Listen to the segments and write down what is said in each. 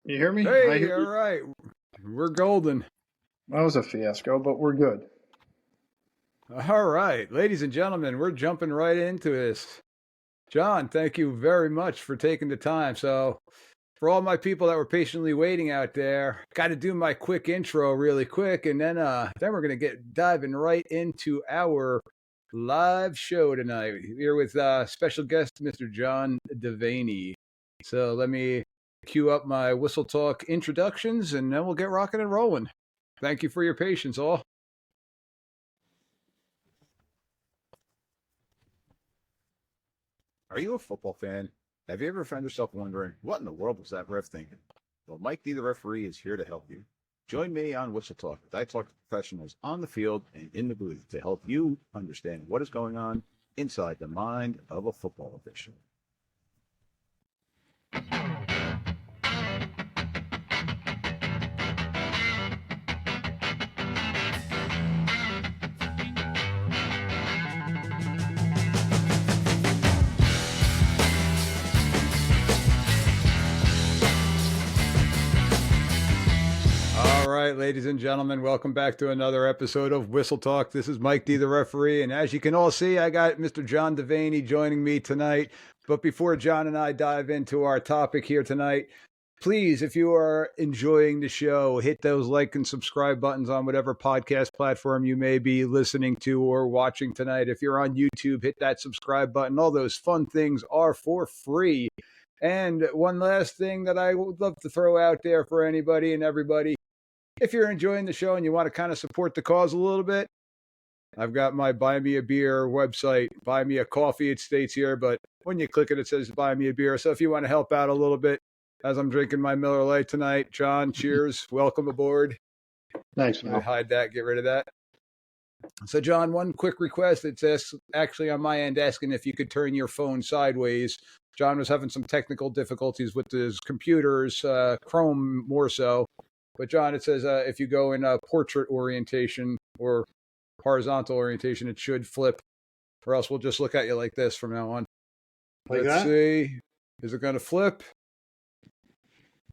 You hear me? Hey, all right. We're golden. That was a fiasco, but we're good. All right. Ladies and gentlemen, we're jumping right into this. John, thank you very much for taking the time. So, for all my people that were patiently waiting out there, got to do my quick intro really quick, and then we're gonna get diving right into our live show tonight here with special guest Mr. John Devaney. So let me cue up my whistle talk introductions, and then we'll get rocking and rolling. Thank you for your patience, all. Are you a football fan? Have you ever found yourself wondering, what in the world was that ref thinking? Well, Mike D, the referee, is here to help you. Join me on Whistle Talk as I talk to professionals on the field and in the booth to help you understand what is going on inside the mind of a football official. All right, ladies and gentlemen, welcome back to another episode of Whistle Talk. This is Mike D, the referee, and as you can all see, I got Mr. John Devaney joining me tonight. But before John and I dive into our topic here tonight, please, if you are enjoying the show, hit those like and subscribe buttons on whatever podcast platform you may be listening to or watching tonight. If you're on YouTube, hit that subscribe button. All those fun things are for free. And one last thing that I would love to throw out there for anybody and everybody, if you're enjoying the show and you want to kind of support the cause a little bit, I've got my Buy Me a Beer website, Buy Me a Coffee, it states here, but when you click it, it says Buy Me a Beer. So if you want to help out a little bit as I'm drinking my Miller Lite tonight, John, cheers. Welcome aboard. Thanks, man. Hide that, get rid of that. So, John, one quick request. It's actually on my end asking if you could turn your phone sideways. John was having some technical difficulties with his computers, Chrome more so. But, John, it says if you go in portrait orientation or horizontal orientation, it should flip, or else we'll just look at you like this from now on. Like Let's that? see. Is it going to flip?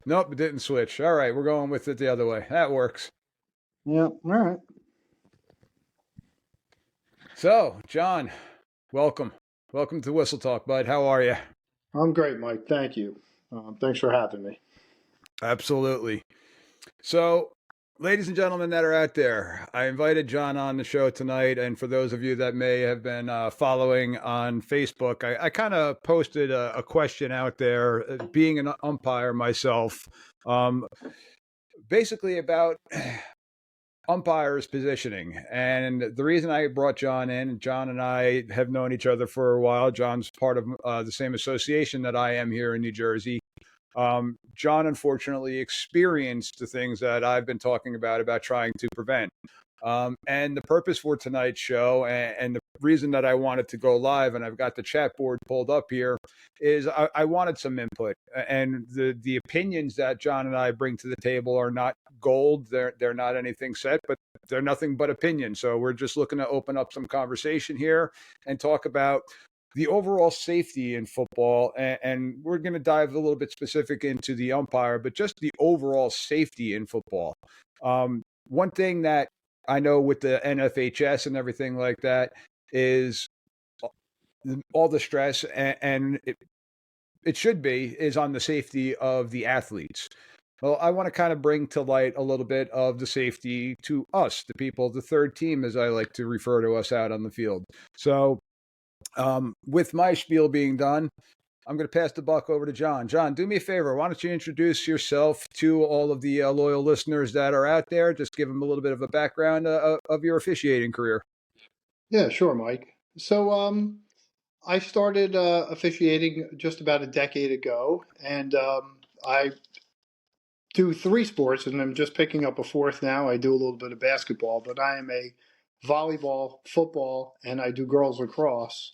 Nope, it didn't switch. All right, we're going with it the other way. That works. Yeah, all right. So, John, welcome. Welcome to Whistle Talk, bud. How are you? I'm great, Mike. Thank you. Thanks for having me. Absolutely. So, ladies and gentlemen that are out there, I invited John on the show tonight. And for those of you that may have been following on Facebook, I kind of posted a question out there, being an umpire myself, basically about umpires positioning. And the reason I brought John in, John and I have known each other for a while. John's part of the same association that I am here in New Jersey. John unfortunately experienced the things that I've been talking about trying to prevent. And the purpose for tonight's show and the reason that I wanted to go live, and I've got the chat board pulled up here, is I wanted some input. And the opinions that John and I bring to the table are not gold. They're not anything set, but they're nothing but opinions. So we're just looking to open up some conversation here and talk about the overall safety in football, and we're going to dive a little bit specific into the umpire, but just the overall safety in football. One thing that I know with the NFHS and everything like that is all the stress, and it should be, is on the safety of the athletes. Well, I want to kind of bring to light a little bit of the safety to us, the people, the third team, as I like to refer to us out on the field. So, with my spiel being done, I'm going to pass the buck over to John. John, do me a favor. Why don't you introduce yourself to all of the loyal listeners that are out there? Just give them a little bit of a background of your officiating career. Yeah, sure, Mike. So I started officiating just about a decade ago, and I do three sports, and I'm just picking up a fourth now. I do a little bit of basketball, but I am a volleyball, football, and I do girls lacrosse.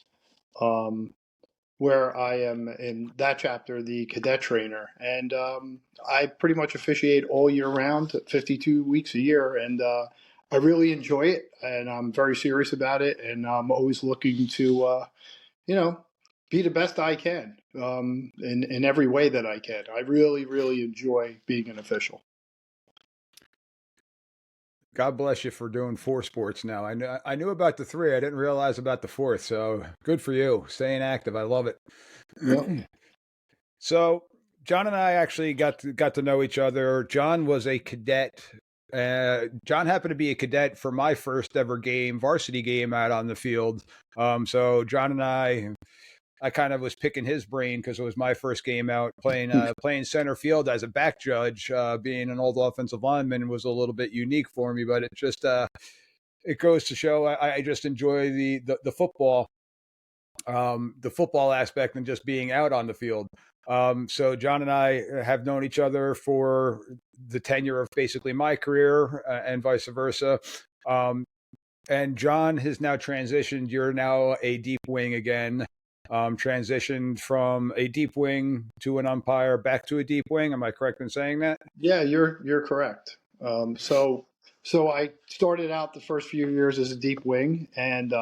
Where I am in that chapter, the cadet trainer. And I pretty much officiate all year round, 52 weeks a year. And I really enjoy it, and I'm very serious about it. And I'm always looking to, be the best I can in every way that I can. I really, really enjoy being an official. God bless you for doing 4 sports now. I knew about the 3. I didn't realize about the 4th. So good for you, staying active. I love it. Yep. So John and I actually got to know each other. John was a cadet. John happened to be a cadet for my first ever game, varsity game out on the field. So John and I kind of was picking his brain because it was my first game out playing center field as a back judge. Being an old offensive lineman was a little bit unique for me, but it just it goes to show I just enjoy the football aspect and just being out on the field. So John and I have known each other for the tenure of basically my career and vice versa. And John has now transitioned. You're now a deep wing again. Transitioned from a deep wing to an umpire back to a deep wing. Am I correct in saying that? Yeah, you're correct. So I started out the first few years as a deep wing and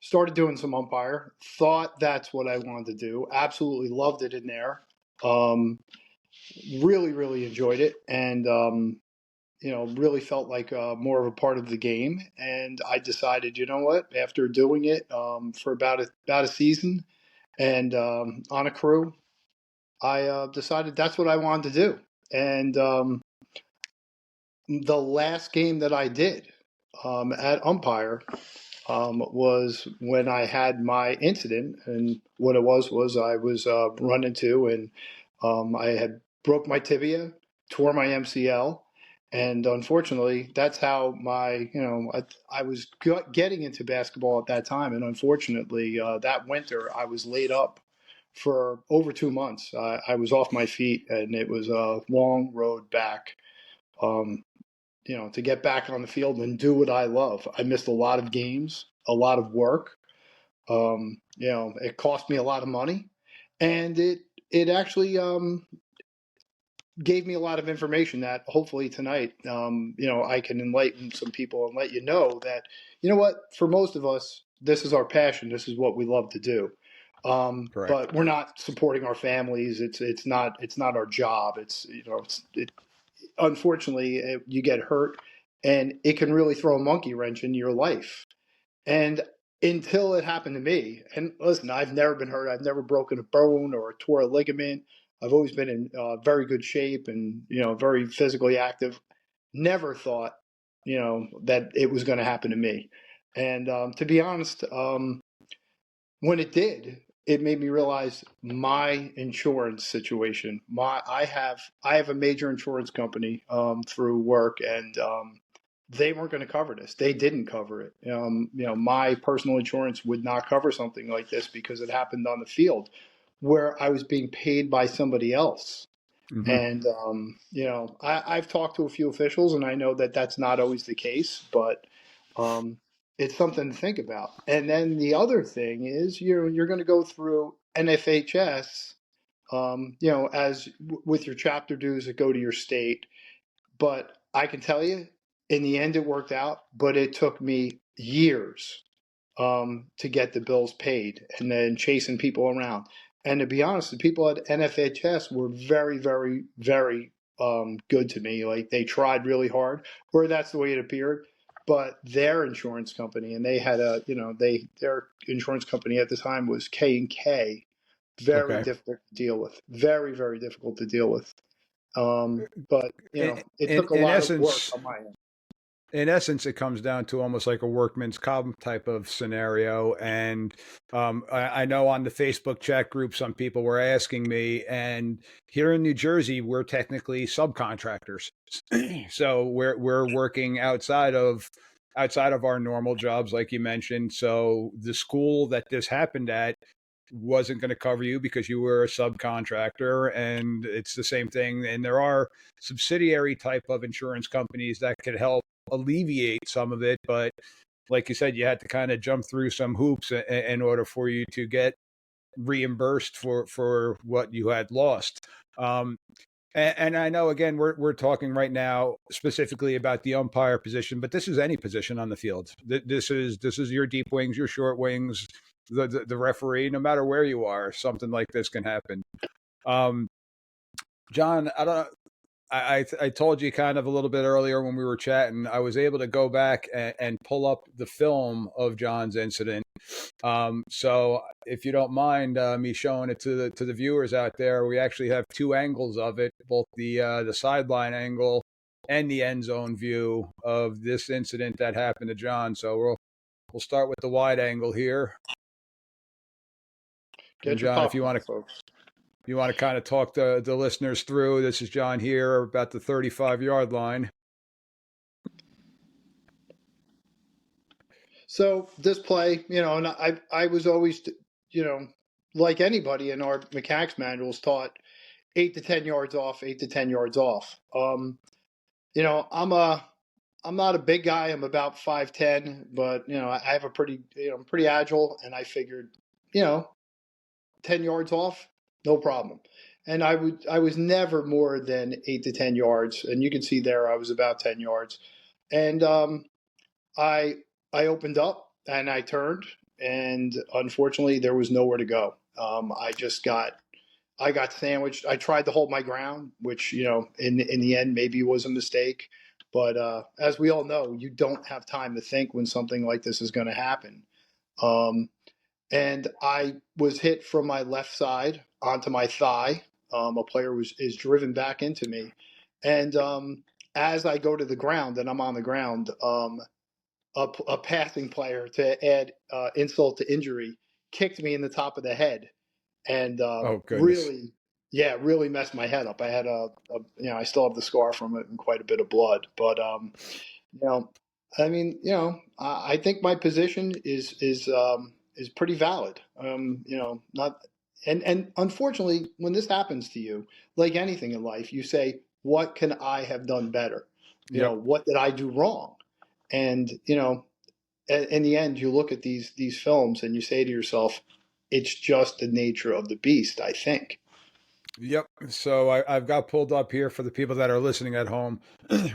started doing some umpire. Thought that's what I wanted to do. Absolutely loved it in there. Really, really enjoyed it, and really felt like more of a part of the game. And I decided, you know what? After doing it for about a season and on a crew, I decided that's what I wanted to do. And the last game that I did at Umpire was when I had my incident. And what it was I was run into, and I had broke my tibia, tore my MCL. And unfortunately, that's how I was getting into basketball at that time. And unfortunately, that winter, I was laid up for over 2 months. I was off my feet, and it was a long road back. Um, to get back on the field and do what I love. I missed a lot of games, a lot of work. It cost me a lot of money, and it actually gave me a lot of information that hopefully tonight, I can enlighten some people and let you know that, you know what, for most of us, this is our passion. This is what we love to do. But we're not supporting our families. It's not our job. Unfortunately, you get hurt, and it can really throw a monkey wrench into your life. And until it happened to me, and listen, I've never been hurt. I've never broken a bone or tore a ligament. I've always been in very good shape and very physically active. Never thought that it was going to happen to me. And to be honest, when it did, it made me realize my insurance situation. I have a major insurance company through work, and they weren't going to cover this. They didn't cover it. My personal insurance would not cover something like this because it happened on the field, where I was being paid by somebody else. Mm-hmm. And I've talked to a few officials, and I know that that's not always the case, but it's something to think about. And then the other thing is, you're going to go through NFHS, as with your chapter dues that go to your state. But I can tell you, in the end, it worked out. But it took me years to get the bills paid, and then chasing people around. And to be honest, the people at NFHS were very, very, very good to me. Like, they tried really hard, or that's the way it appeared. But their insurance company, and they had their insurance company at the time was K&K. Very difficult to deal with. Very, very difficult to deal with. But it took a lot of work on my end. In essence, it comes down to almost like a workman's comp type of scenario. And I know on the Facebook chat group, some people were asking me, and here in New Jersey, we're technically subcontractors. So we're working outside of our normal jobs, like you mentioned. So the school that this happened at wasn't going to cover you because you were a subcontractor, and it's the same thing. And there are subsidiary type of insurance companies that could help alleviate some of it, but like you said, you had to kind of jump through some hoops in order for you to get reimbursed for what you had lost. And I know, again, we're talking right now specifically about the umpire position, but this is any position on the field. This is your deep wings, your short wings, the referee, no matter where you are, something like this can happen. John, I don't. I told you kind of a little bit earlier when we were chatting. I was able to go back and pull up the film of John's incident. So if you don't mind me showing it to the viewers out there, we actually have two angles of it, both the sideline angle and the end zone view of this incident that happened to John. So we'll start with the wide angle here. And Get your John, if you popcorn, want to folks. kind of talk the listeners through, this is John here about the 35-yard line. So this play, and I was always, like anybody in our mechanics manuals taught 8 to 10 yards off, 8 to 10 yards off. I'm not a big guy. I'm about 5'10", but I have a pretty, I'm pretty agile, and I figured, 10 yards off, no problem. And I was never more than 8 to 10 yards, and you can see there I was about 10 yards, and I I opened up and I turned, and unfortunately there was nowhere to go. I got sandwiched. I tried to hold my ground, which in the end maybe was a mistake. But as we all know, you don't have time to think when something like this is going to happen. Um, and I was hit from my left side onto my thigh. A player is driven back into me, and as I go to the ground and I'm on the ground, a passing player, to add insult to injury, kicked me in the top of the head, and Oh goodness. really, yeah, really messed my head up. I had I still have the scar from it and quite a bit of blood. But you know, I mean, I think my position is pretty valid. Not and unfortunately, when this happens to you, like anything in life, you say, "What can I have done better? Yep. What did I do wrong?" And in the end, you look at these films and you say to yourself, "It's just the nature of the beast." I think. Yep. So I've got pulled up here for the people that are listening at home.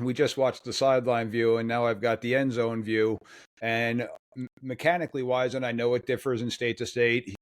We just watched the sideline view, and now I've got the end zone view. And mechanically wise, and I know it differs in state to state,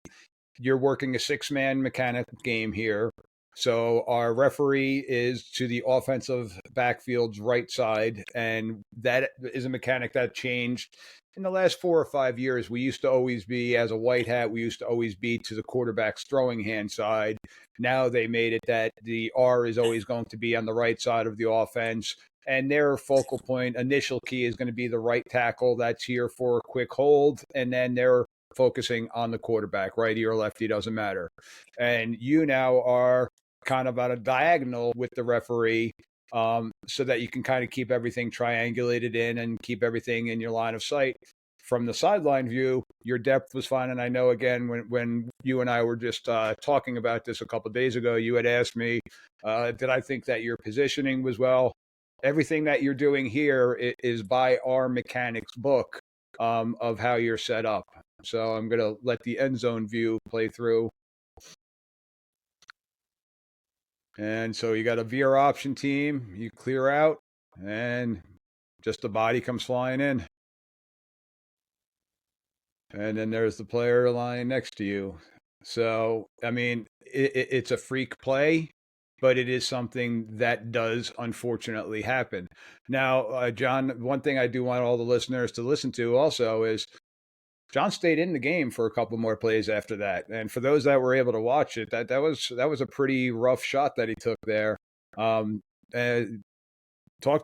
you're working a 6-man mechanic game here. So our referee is to the offensive backfield's right side, and that is a mechanic that changed in the last 4 or 5 years. We used to always be, as a white hat, we used to always be to the quarterback's throwing hand side. Now they made it that the R is always going to be on the right side of the offense, and their focal point, initial key, is going to be the right tackle that's here for a quick hold, and then they're focusing on the quarterback, righty or lefty, doesn't matter. And you now are kind of at a diagonal with the referee, so that you can kind of keep everything triangulated in and keep everything in your line of sight. From the sideline view, your depth was fine. And I know, again, when you and I were just talking about this a couple of days ago, you had asked me, did I think that your positioning was well? Everything that you're doing here is by our mechanics book, of how you're set up. So I'm going to let the end zone view play through. And so you got a veer option team, you clear out, and just the body comes flying in. And then there's the player lying next to you. So, I mean, it's a freak play, but it is something that does unfortunately happen. Now, John, one thing I do want all the listeners to listen to also is John stayed in the game for a couple more plays after that. And for those that were able to watch it, that was a pretty rough shot that he took there. Talk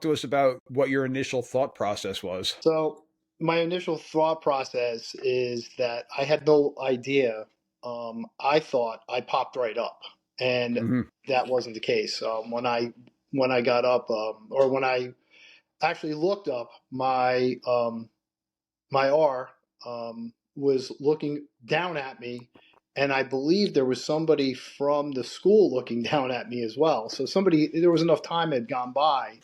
to us about what your initial thought process was. So my initial thought process is that I had no idea. I thought I popped right up, and Mm-hmm. that wasn't the case. When I got up, or when I actually looked up, my R was looking down at me, and I believe there was somebody from the school looking down at me as well. So there was enough time had gone by,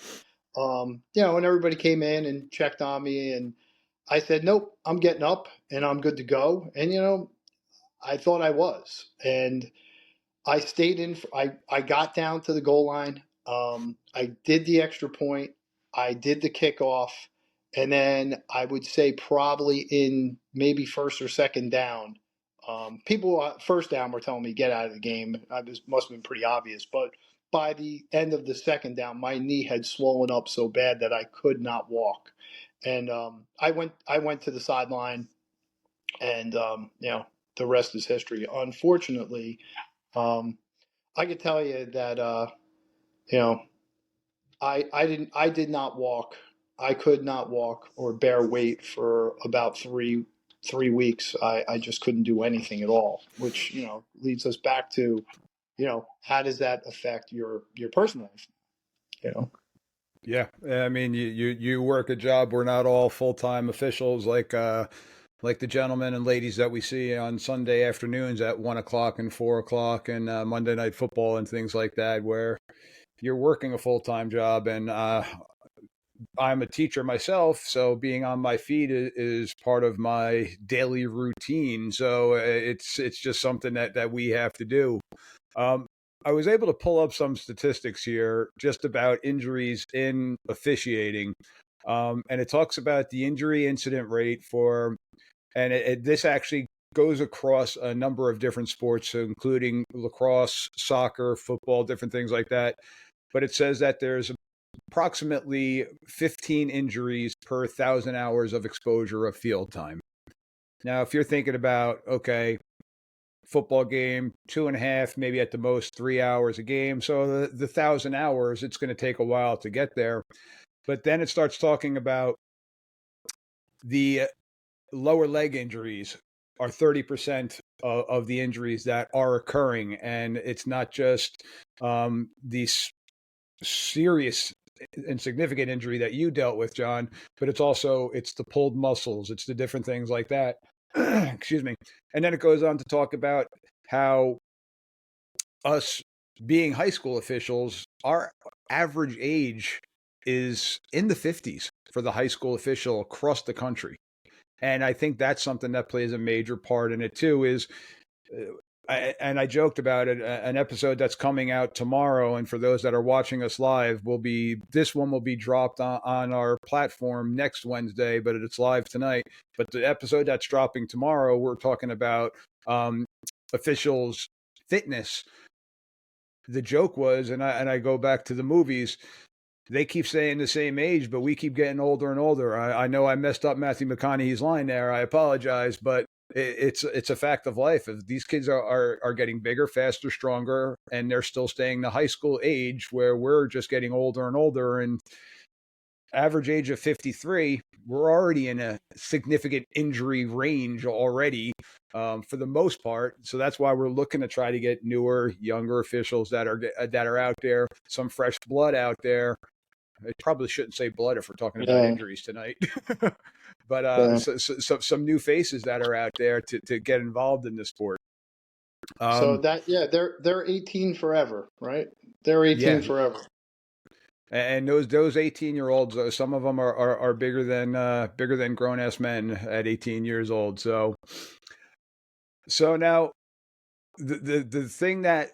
and everybody came in and checked on me, and I said, "Nope, I'm getting up and I'm good to go." And I thought I was, and I stayed in. I got down to the goal line. I did the extra point. I did the kickoff, and then I would say probably in maybe first or second down, People first down were telling me get out of the game. This must have been pretty obvious, but by the end of the second down, my knee had swollen up so bad that I could not walk, and I went to the sideline, and the rest is history. Unfortunately, I could tell you that you know I did not walk. I could not walk or bear weight for about three weeks. I just couldn't do anything at all, which leads us back to how does that affect your personal life? Yeah, I mean, you work a job. We're not all full-time officials like the gentlemen and ladies that we see on Sunday afternoons at 1 o'clock and 4 o'clock and Monday Night Football and things like that, where you're working a full-time job. And I'm a teacher myself, so being on my feet is part of my daily routine. So it's just something that we have to do. I was able to pull up some statistics here just about injuries in officiating. And it talks about the injury incident rate this actually goes across a number of different sports, including lacrosse, soccer, football, different things like that. But it says that there's approximately 15 injuries per 1,000 hours of exposure of field time. Now, if you're thinking about, okay, football game, 2.5, maybe at the most 3 hours a game. So the 1,000 hours, it's going to take a while to get there. But then it starts talking about the lower leg injuries are 30% of the injuries that are occurring. And it's not just these serious and significant injury that you dealt with, John, but it's the pulled muscles. It's the different things like that. Excuse me. And then it goes on to talk about how us being high school officials, our average age is in the 50s for the high school official across the country. And I think that's something that plays a major part in it too, is I joked about it, an episode that's coming out tomorrow. And for those that are watching us live, this one will be dropped on our platform next Wednesday, but it's live tonight. But the episode that's dropping tomorrow, we're talking about officials' fitness. The joke was, and I go back to the movies, they keep saying the same age, but we keep getting older and older. I know I messed up Matthew McConaughey's line there. I apologize, but it's a fact of life. If these kids are getting bigger, faster, stronger, and they're still staying the high school age, where we're just getting older and older, and average age of 53, we're already in a significant injury range already, for the most part. So that's why we're looking to try to get newer, younger officials that are out there, some fresh blood out there. I probably shouldn't say blood if we're talking about injuries tonight, but some new faces that are out there to get involved in the sport. So they're 18 forever, right? They're 18 forever. And those 18-year-olds, some of them are bigger than grown ass men at 18 years old. So now the thing that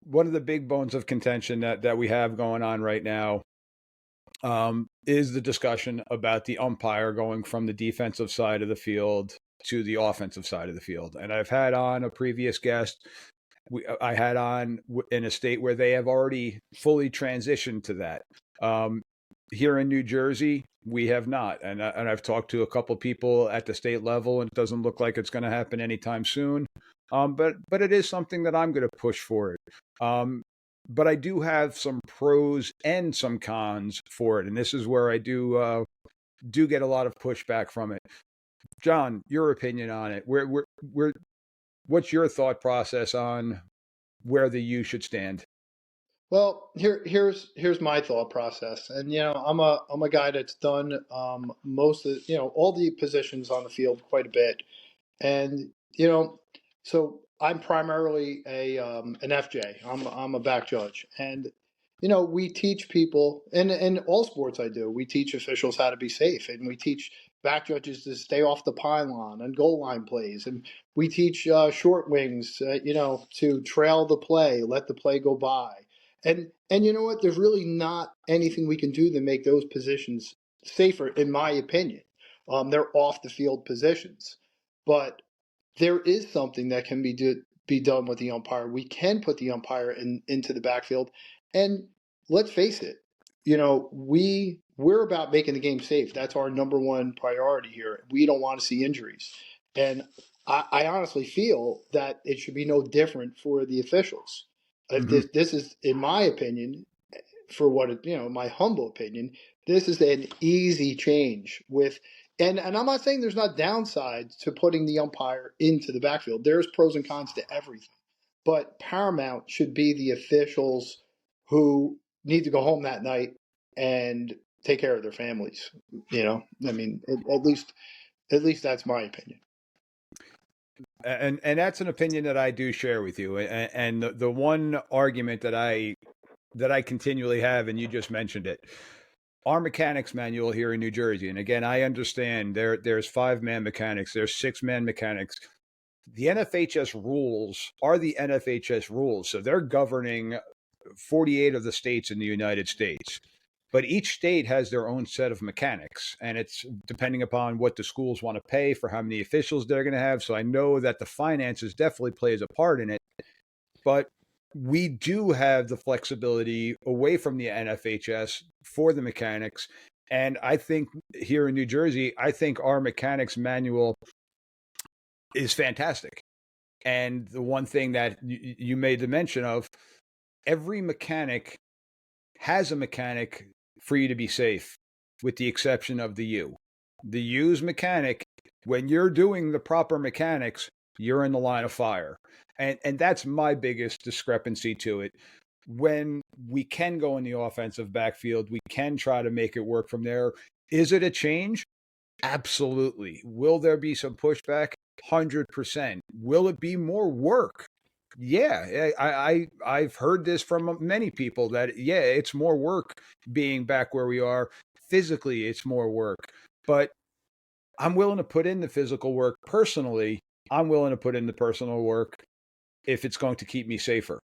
one of the big bones of contention that we have going on right now is the discussion about the umpire going from the defensive side of the field to the offensive side of the field. And I've had on a previous guest. I had on in a state where they have already fully transitioned to that. Here in New Jersey, we have not. And I've talked to a couple people at the state level, and it doesn't look like it's going to happen anytime soon. But it is something that I'm going to push for it. But I do have some pros and some cons for it. And this is where I do get a lot of pushback from it. John, your opinion on it. What's your thought process on where the U should stand? Well, here's my thought process, and I'm a guy that's done most of all the positions on the field quite a bit, and so I'm primarily an FJ. I'm a back judge, and we teach people, and in all sports I do, we teach officials how to be safe, and we teach back judges to stay off the pylon and goal line plays, and we teach short wings, to trail the play, let the play go by, and you know what? There's really not anything we can do to make those positions safer, in my opinion. They're off the field positions, but there is something that can be done with the umpire. We can put the umpire into the backfield, and let's face it, we're about making the game safe. That's our number one priority here. We don't want to see injuries, and I honestly feel that it should be no different for the officials. Mm-hmm. This is, in my opinion, for what my humble opinion, this is an easy change with. And I'm not saying there's not downsides to putting the umpire into the backfield. There's pros and cons to everything. But paramount should be the officials who need to go home that night and take care of their families. I mean, at least that's my opinion. And that's an opinion that I do share with you. And the one argument that I continually have, and you just mentioned it, our mechanics manual here in New Jersey. And again, I understand there's 5-man mechanics, there's 6-man mechanics. The NFHS rules are the NFHS rules. So they're governing 48 of the states in the United States. But each state has their own set of mechanics, and it's depending upon what the schools want to pay for how many officials they're going to have. So I know that the finances definitely plays a part in it, but we do have the flexibility away from the NFHS for the mechanics. And I think here in New Jersey, I think our mechanics manual is fantastic. And the one thing that you made the mention of, every mechanic has a mechanic for you to be safe, with the exception of the U. The U's mechanic, when you're doing the proper mechanics, you're in the line of fire. And that's my biggest discrepancy to it. When we can go in the offensive backfield, we can try to make it work from there. Is it a change? Absolutely. Will there be some pushback? 100%. Will it be more work? Yeah, I've heard this from many people that, yeah, it's more work being back where we are. Physically, it's more work. But I'm willing to put in the physical work personally. I'm willing to put in the personal work if it's going to keep me safer.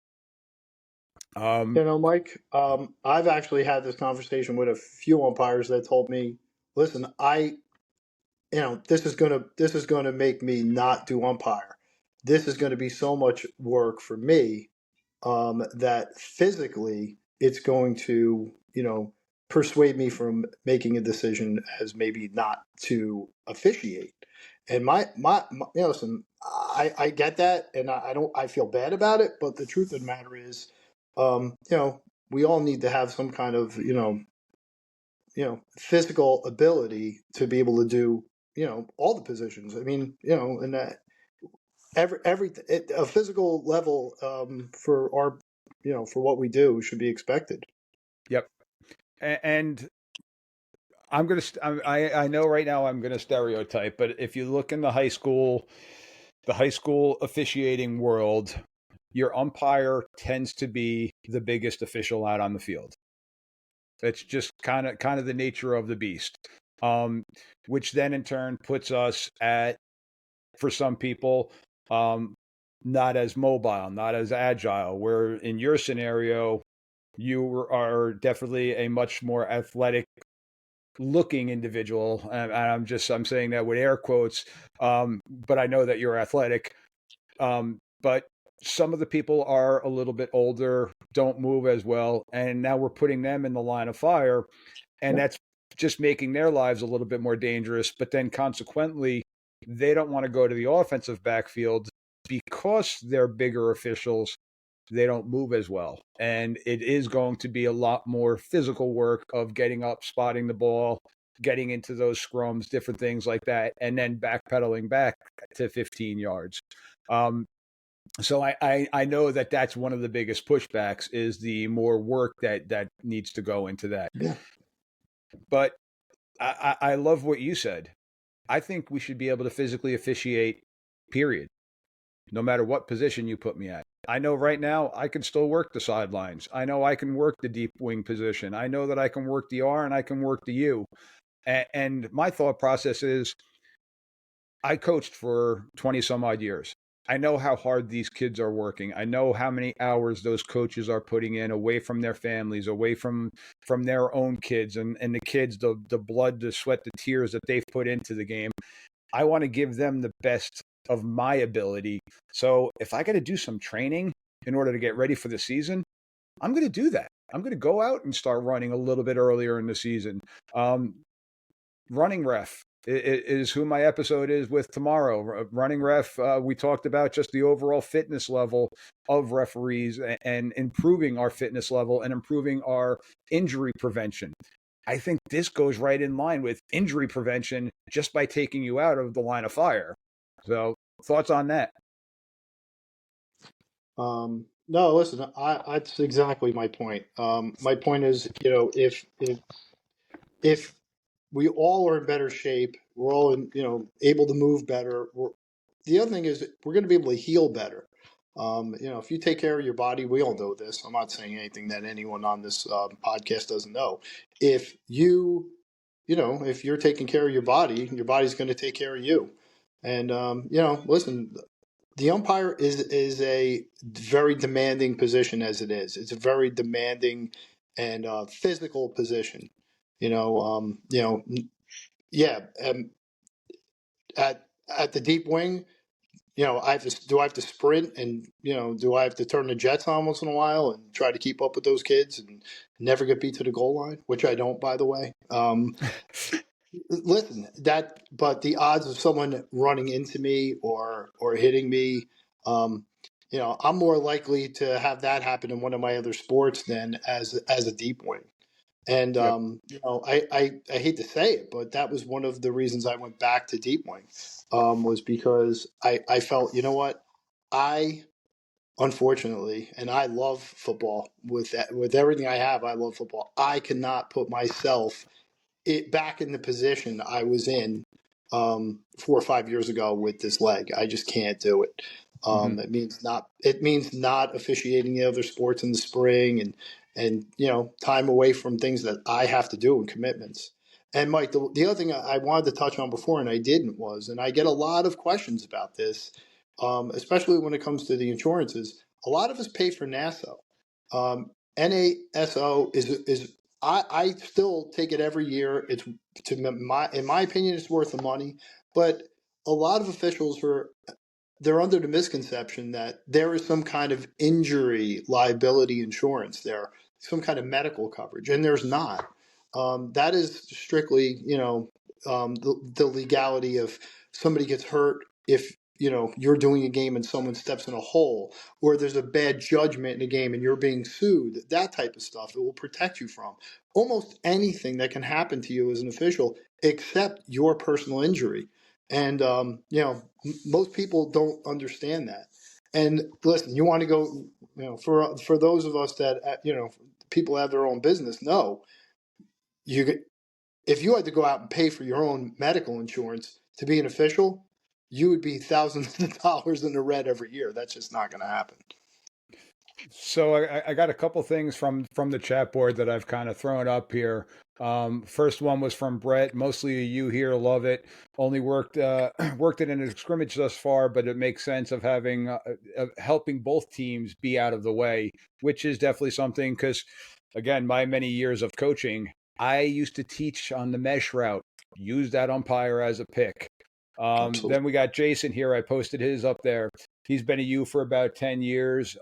Mike, I've actually had this conversation with a few umpires that told me, listen, this is gonna make me not do umpire. This is going to be so much work for me that physically it's going to persuade me from making a decision as maybe not to officiate. And my listen, I get that, and I feel bad about it. But the truth of the matter is, we all need to have some kind of physical ability to be able to do all the positions. I mean, and that a physical level for our for what we do should be expected. Yep. And I'm gonna. I know right now I'm gonna stereotype, but if you look in the high school officiating world, your umpire tends to be the biggest official out on the field. It's just kind of the nature of the beast, which then in turn puts us at, for some people, not as mobile, not as agile. Where in your scenario, you are definitely a much more athletic looking individual, and I'm saying that with air quotes, but I know that you're athletic. But some of the people are a little bit older, don't move as well, and now we're putting them in the line of fire, and that's just making their lives a little bit more dangerous. But then consequently, they don't want to go to the offensive backfield because they're bigger officials. They don't move as well. And it is going to be a lot more physical work of getting up, spotting the ball, getting into those scrums, different things like that, and then backpedaling back to 15 yards. So I know that that's one of the biggest pushbacks, is the more work that needs to go into that. Yeah. But I love what you said. I think we should be able to physically officiate, period, no matter what position you put me at. I know right now I can still work the sidelines. I know I can work the deep wing position. I know that I can work the R and I can work the U. And my thought process is, I coached for 20 some odd years. I know how hard these kids are working. I know how many hours those coaches are putting in away from their families, away from their own kids, and the kids, the blood, the sweat, the tears that they've put into the game. I want to give them the best of my ability. So if I got to do some training in order to get ready for the season, I'm going to do that. I'm going to go out and start running a little bit earlier in the season. Running ref is who my episode is with tomorrow. Running ref, we talked about just the overall fitness level of referees and improving our fitness level and improving our injury prevention. I think this goes right in line with injury prevention just by taking you out of the line of fire. So, thoughts on that? No, listen, that's exactly my point. My point is, if we all are in better shape, we're all able to move better. The other thing is we're going to be able to heal better. If you take care of your body, we all know this. I'm not saying anything that anyone on this podcast doesn't know. If if you're taking care of your body's going to take care of you. And listen, the umpire is a very demanding position as it is. It's a very demanding and physical position. Yeah. At the deep wing, do I have to sprint and do I have to turn the jets on once in a while and try to keep up with those kids and never get beat to the goal line, which I don't, by the way. Listen, but the odds of someone running into me or hitting me, I'm more likely to have that happen in one of my other sports than as a deep wing. And Yep. I hate to say it, but that was one of the reasons I went back to deep wing, was because I felt, I unfortunately, and I love football with everything I have. I love football. I cannot put myself back in the position I was in 4 or 5 years ago with this leg. I just can't do it. Mm-hmm. It means not officiating the other sports in the spring and time away from things that I have to do and commitments. And Mike, the other thing I wanted to touch on before and I didn't was, and I get a lot of questions about this, especially when it comes to the insurances. A lot of us pay for NASO. NASO is I still take it every year. It's in my opinion, it's worth the money. But a lot of officials they're under the misconception that there is some kind of injury liability insurance there, some kind of medical coverage, and there's not. That is strictly, the legality of somebody gets hurt if you're doing a game and someone steps in a hole, or there's a bad judgment in a game and you're being sued. That type of stuff it will protect you from almost anything that can happen to you as an official, except your personal injury. And most people don't understand that. And listen, you want to go, for those of us that people have their own business. No, if you had to go out and pay for your own medical insurance to be an official, you would be thousands of dollars in the red every year. That's just not going to happen. So I got a couple things from the chat board that I've kind of thrown up here. First one was from Brett. Mostly you here love it. Only worked it in a scrimmage thus far, but it makes sense of having helping both teams be out of the way, which is definitely something because, again, my many years of coaching, I used to teach on the mesh route. Use that umpire as a pick. Then we got Jason here. I posted his up there. He's been a U for about 10 years.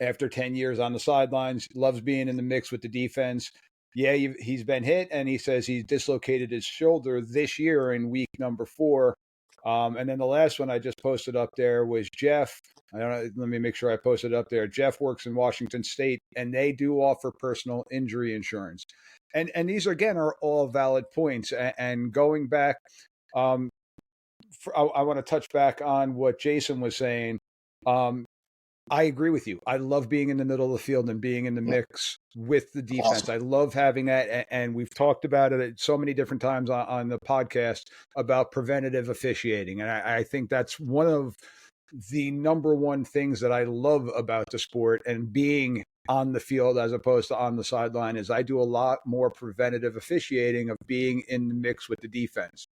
After 10 years on the sidelines, loves being in the mix with the defense. Yeah, he's been hit, and he says he's dislocated his shoulder this year in week number 4. And then the last one I just posted up there was Jeff. I don't know, let me make sure I posted up there. Jeff works in Washington State, and they do offer personal injury insurance. And these, again, are all valid points. And going back, I want to touch back on what Jason was saying. I agree with you. I love being in the middle of the field and being in the mix with the defense. Awesome. I love having that. And we've talked about it so many different times on the podcast about preventative officiating. And I think that's one of the number one things that I love about the sport and being on the field as opposed to on the sideline is I do a lot more preventative officiating of being in the mix with the defense.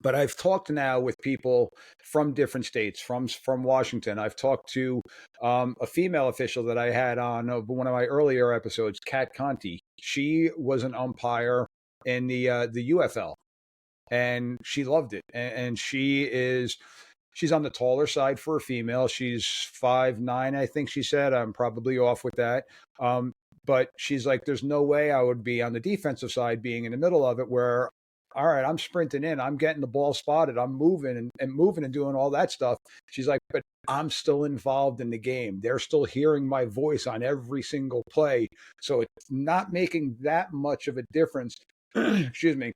But I've talked now with people from different states, from Washington. I've talked to a female official that I had on one of my earlier episodes, Kat Conti. She was an umpire in the UFL. and she loved it. And she's on the taller side for a female. She's 5'9", I think she said. I'm probably off with that. But she's like, there's no way I would be on the defensive side being in the middle of it where, all right, I'm sprinting in, I'm getting the ball spotted, I'm moving and moving and doing all that stuff. She's like, but I'm still involved in the game. They're still hearing my voice on every single play. So it's not making that much of a difference, excuse me,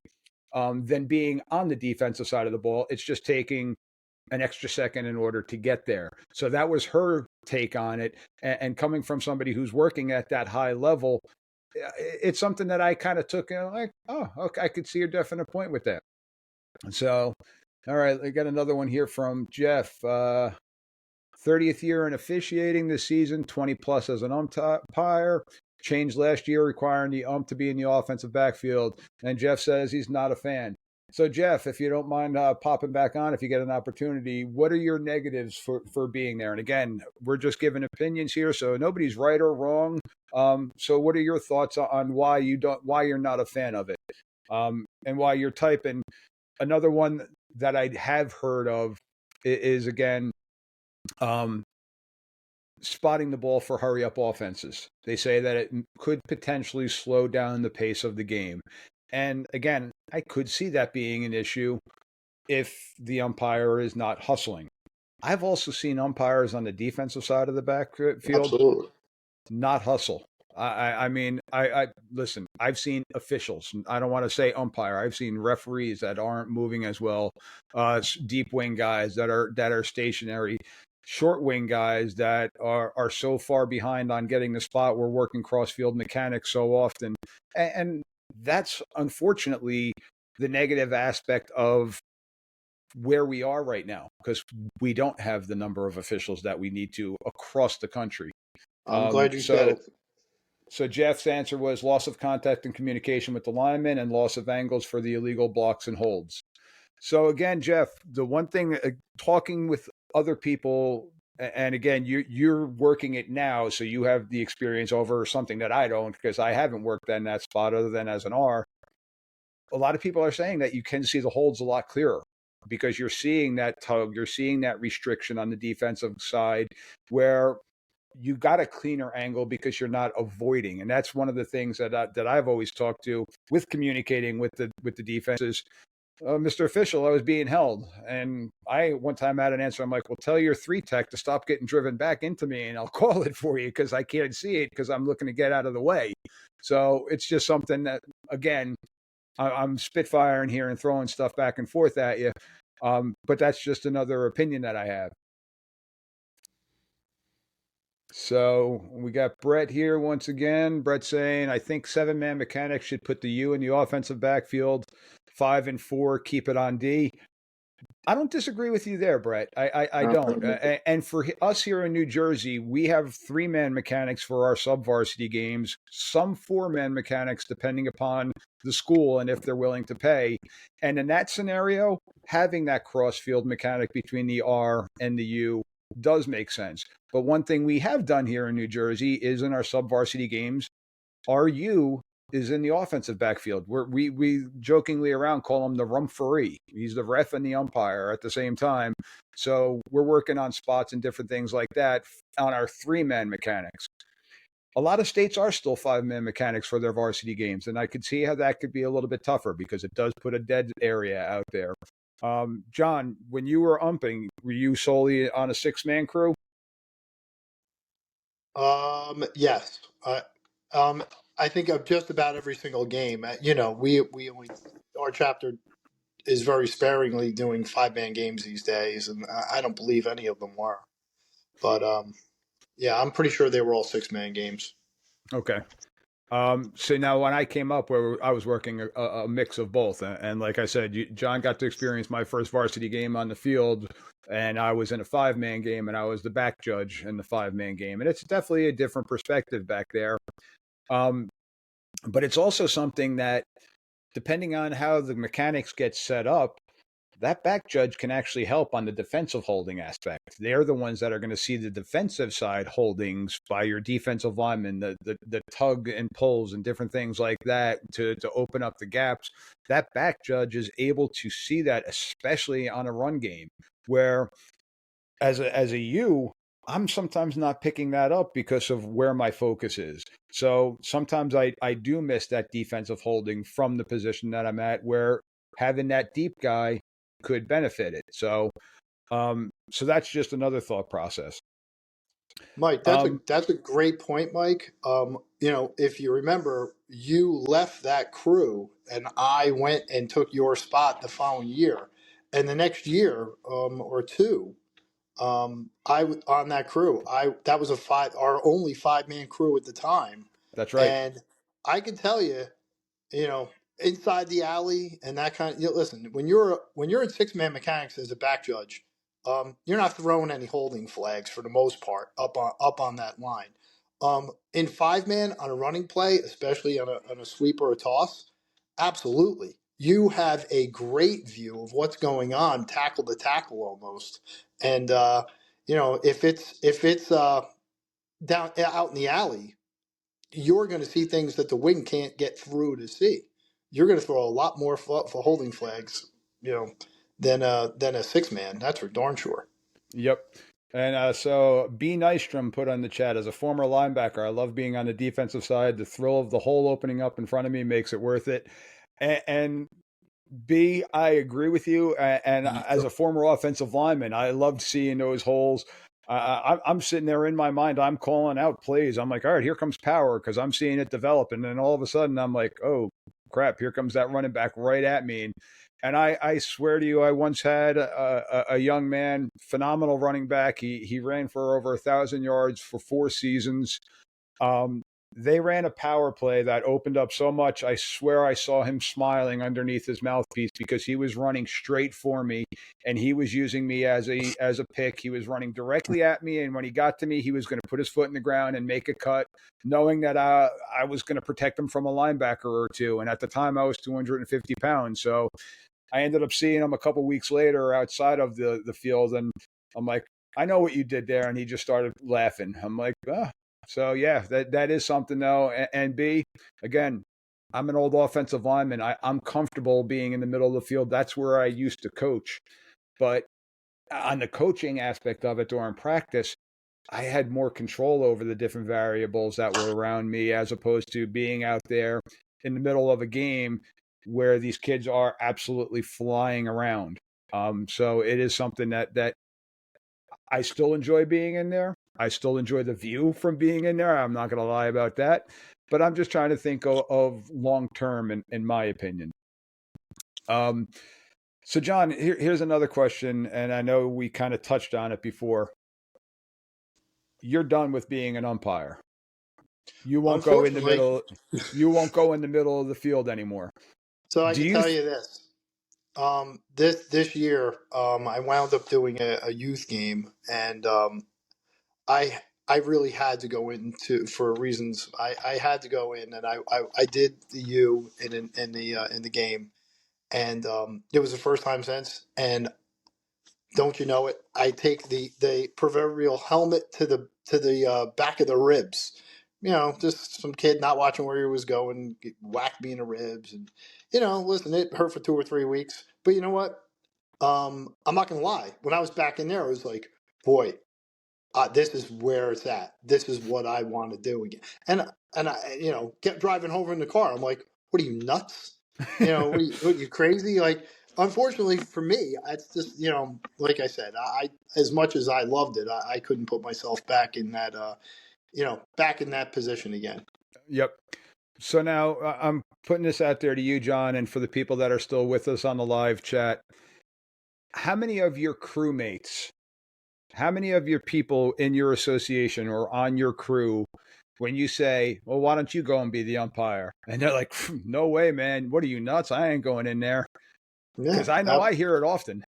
than being on the defensive side of the ball. It's just taking an extra second in order to get there. So that was her take on it. And coming from somebody who's working at that high level, it's something that I kind of took and like, oh, okay, I could see a definite point with that. So, all right, I got another one here from Jeff. 30th year in officiating this season, 20 plus as an umpire. Changed last year requiring the ump to be in the offensive backfield. And Jeff says he's not a fan. So, Jeff, if you don't mind popping back on, if you get an opportunity, what are your negatives for being there? And again, we're just giving opinions here, so nobody's right or wrong. So, what are your thoughts on why you're not a fan of it, and why you're typing? Another one that I have heard of is again, spotting the ball for hurry up offenses. They say that it could potentially slow down the pace of the game. And again, I could see that being an issue if the umpire is not hustling. I've also seen umpires on the defensive side of the backfield Absolutely. not hustle. I mean, I listen, I've seen officials. I don't want to say umpire. I've seen referees that aren't moving as well, deep wing guys that are stationary, short wing guys that are so far behind on getting the spot. We're working cross field mechanics so often, and that's unfortunately the negative aspect of where we are right now, because we don't have the number of officials that we need to across the country. I'm glad you said it. So Jeff's answer was loss of contact and communication with the lineman and loss of angles for the illegal blocks and holds. So again, Jeff, the one thing, talking with other people, and again, you're working it now, so you have the experience over something that I don't, because I haven't worked in that spot other than as an R. A lot of people are saying that you can see the holds a lot clearer because you're seeing that tug, you're seeing that restriction on the defensive side where you got a cleaner angle because you're not avoiding. And that's one of the things that I've always talked to with communicating with the defenses. Mr. Official, I was being held. And I one time had an answer. I'm like, well, tell your 3 tech to stop getting driven back into me and I'll call it for you because I can't see it because I'm looking to get out of the way. So it's just something that, again, I'm spitfiring here and throwing stuff back and forth at you. But that's just another opinion that I have. So we got Brett here once again. Brett saying, I think 7-man mechanics should put the U in the offensive backfield. 5 and 4, keep it on D. I don't disagree with you there, Brett. I don't. And for us here in New Jersey, we have 3-man mechanics for our sub-varsity games, some 4-man mechanics depending upon the school and if they're willing to pay. And in that scenario, having that cross-field mechanic between the R and the U does make sense. But one thing we have done here in New Jersey is in our sub-varsity games, our U is in the offensive backfield. We jokingly around call him the rumfaree. He's the ref and the umpire at the same time. So we're working on spots and different things like that on our 3-man mechanics. A lot of states are still 5-man mechanics for their varsity games, and I could see how that could be a little bit tougher because it does put a dead area out there. John, when you were umping, were you solely on a 6-man crew? Yes. I think of just about every single game. We only, our chapter is very sparingly doing 5-man games these days, and I don't believe any of them were. But yeah, I'm pretty sure they were all 6-man games. Okay. So now when I came up where I was working a mix of both, and like I said, John got to experience my first varsity game on the field, and I was in a 5-man game, and I was the back judge in the 5-man game, and it's definitely a different perspective back there. But it's also something that, depending on how the mechanics get set up, that back judge can actually help on the defensive holding aspect. They're the ones that are going to see the defensive side holdings by your defensive linemen, the tug and pulls and different things like that to open up the gaps. That back judge is able to see that, especially on a run game, where as a U, I'm sometimes not picking that up because of where my focus is. So sometimes I do miss that defensive holding from the position that I'm at, where having that deep guy could benefit it. So that's just another thought process. Mike, that's a great point, Mike. If you remember, you left that crew, and I went and took your spot the following year, and the next year or two, on that crew. That was our only 5-man crew at the time, That's right. and I can tell you, you know, inside the alley and that kind of. Listen, when you're in 6-man mechanics as a back judge, you're not throwing any holding flags for the most part up on that line. In 5-man on a running play, especially on a sweep or a toss, absolutely. You have a great view of what's going on, tackle to tackle almost, and if it's down out in the alley, you're going to see things that the wing can't get through to see. You're going to throw a lot more for holding flags, than a 6-man. That's for darn sure. Yep. And so B. Nystrom put on the chat, as a former linebacker, I love being on the defensive side. The thrill of the hole opening up in front of me makes it worth it. And B, I agree with you. And as a former offensive lineman, I loved seeing those holes. I'm sitting there in my mind, I'm calling out plays. I'm like, all right, here comes power, because I'm seeing it develop. And then all of a sudden, I'm like, oh, crap, here comes that running back right at me. And I swear to you, I once had a young man, phenomenal running back. He ran for over 1,000 yards for 4 seasons. They ran a power play that opened up so much. I swear I saw him smiling underneath his mouthpiece, because he was running straight for me, and he was using me as a pick. He was running directly at me, and when he got to me, he was going to put his foot in the ground and make a cut, knowing that I was going to protect him from a linebacker or two. And at the time, I was 250 pounds. So I ended up seeing him a couple weeks later outside of the field, and I'm like, I know what you did there. And he just started laughing. I'm like, oh. So yeah, that is something though. And B, again, I'm an old offensive lineman. I'm comfortable being in the middle of the field. That's where I used to coach. But on the coaching aspect of it during practice, I had more control over the different variables that were around me, as opposed to being out there in the middle of a game where these kids are absolutely flying around. So it is something that I still enjoy being in there. I still enjoy the view from being in there. I'm not going to lie about that. But I'm just trying to think of long term, in my opinion. So, John, here's another question, and I know we kind of touched on it before. You're done with being an umpire. You won't go in the middle. You won't go in the middle of the field anymore. So I can tell you this. This year, I wound up doing a youth game, and I really had to go into, for reasons. I had to go in, and I did the U in the game, and it was the first time since. And don't you know it? I take the proverbial helmet to the back of the ribs. Just some kid not watching where he was going, whacked me in the ribs, and listen, it hurt for 2 or 3 weeks. But you know what? I'm not gonna lie. When I was back in there, I was like, boy, this is where it's at. This is what I want to do again. And I, kept driving home in the car. I'm like, what are you, nuts? What are you crazy? Like, unfortunately for me, it's just, like I said, I as much as I loved it, I couldn't put myself back in that, back in that position again. Yep. So now I'm putting this out there to you, John, and for the people that are still with us on the live chat. How many of your crewmates, how many of your people in your association or on your crew, when you say, well, why don't you go and be the umpire? And they're like, no way, man. What are you, nuts? I ain't going in there. Because I know I hear it often.